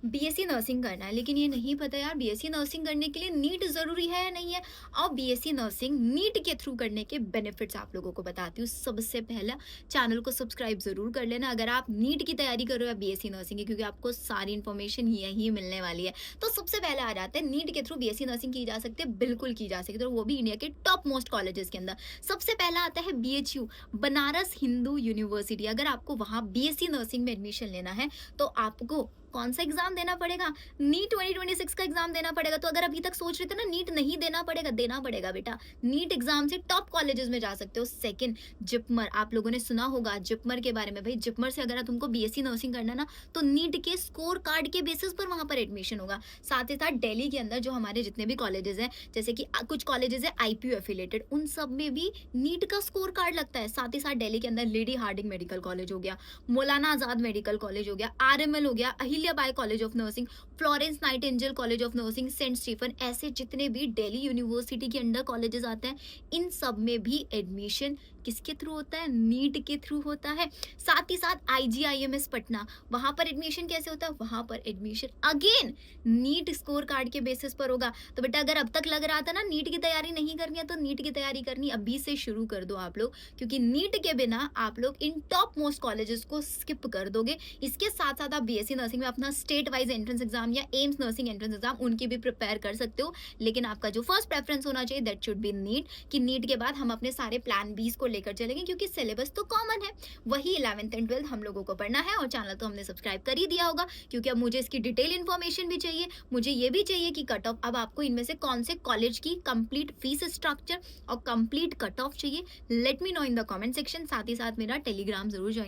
BSc nursing करना है, लेकिन ये नहीं पता यार बीएससी नर्सिंग करने के लिए नीट ज़रूरी है या नहीं है। और बीएससी नर्सिंग नीट के थ्रू करने के बेनिफिट्स आप लोगों को बताती हूँ। सबसे पहला, चैनल को सब्सक्राइब ज़रूर कर लेना अगर आप नीट की तैयारी कर रहे हो या बीएससी नर्सिंग की, क्योंकि आपको सारी इन्फॉर्मेशन यहीं मिलने वाली है। तो सबसे पहले आ जाते हैं, नीट के थ्रू बीएससी नर्सिंग की जा सकती है, बिल्कुल की जा सकती है, और वो भी इंडिया के टॉप मोस्ट कॉलेजेस के अंदर। सबसे पहला आता है बीएचयू, बनारस हिंदू यूनिवर्सिटी। अगर आपको वहाँ बीएससी नर्सिंग में एडमिशन लेना है तो आपको कौन सा एग्जाम देना पड़ेगा? नीट 2026 का एग्जाम देना पड़ेगा। तो अगर अभी तक सोच रहे थे ना नीट नहीं देना पड़ेगा, देना पड़ेगा बेटा। नीट एग्जाम से टॉप कॉलेजेस में जा सकते हो। सेकंड, जिपमर, आप लोगों ने सुना होगा जिपमर के बारे में। भाई जिपमर से अगर तुमको बीएससी नर्सिंग करना ना, तो नीट के स्कोर कार्ड के बेसिस पर वहां पर एडमिशन होगा। साथ ही साथ दिल्ली के अंदर जो हमारे जितने भी कॉलेजेस हैं, जैसे कि कुछ कॉलेजेस है आईपीयू एफिलेटेड, उन सब में भी नीट का स्कोर कार्ड लगता है। साथ ही साथ दिल्ली के अंदर लेडी हार्डिंग मेडिकल कॉलेज हो गया, मौलाना आजाद मेडिकल कॉलेज हो गया, आरएमएल हो गया, Ahilya Bai college of nursing, Florence Nightingale college of nursing, saint Stephen, ऐसे जितने भी दिल्ली यूनिवर्सिटी के अंडर कॉलेजेस आते हैं, इन सब में भी एडमिशन किसके थ्रू होता है? नीट के थ्रू होता है। साथ ही साथ आईजीआईएमएस पटना, वहां पर एडमिशन कैसे होता है? वहां पर admission again NEET score card के बेसिस पर होगा। तो बेटा अगर अब तक लग रहा था ना नीट की तैयारी नहीं करनी है, तो नीट की तैयारी करनी अभी से शुरू कर दो आप लोग, क्योंकि नीट के बिना आप लोग इन टॉप मोस्ट कॉलेजेस को स्किप कर दोगे। इसके साथ साथ आप बीएससी नर्सिंग में अपना स्टेट वाइज एंट्रेंस एग्जाम या एम्स नर्सिंग एंट्रेंस एग्जाम उनकी भी प्रिपेयर कर सकते हो, लेकिन आपका जो फर्स्ट प्रेफरेंस होना चाहिए दैट शुड बी नीट, कि नीट के बाद हम अपने सारे प्लान बीस को लेकर चलेंगे, क्योंकि सिलेबस तो कॉमन है, वही 11th एंड 12th हम लोगों को पढ़ना है। और चैनल तो हमने सब्सक्राइब कर ही दिया होगा, क्योंकि अब मुझे इसकी डिटेल इन्फॉर्मेशन भी चाहिए। मुझे ये भी चाहिए कि कट ऑफ, अब आपको इनमें से कौन से कॉलेज की कंप्लीट फीस स्ट्रक्चर और कंप्लीट कट ऑफ चाहिए, let me know in the comment section. साथ ही साथ मेरा टेलीग्राम जरूर ज्वाइन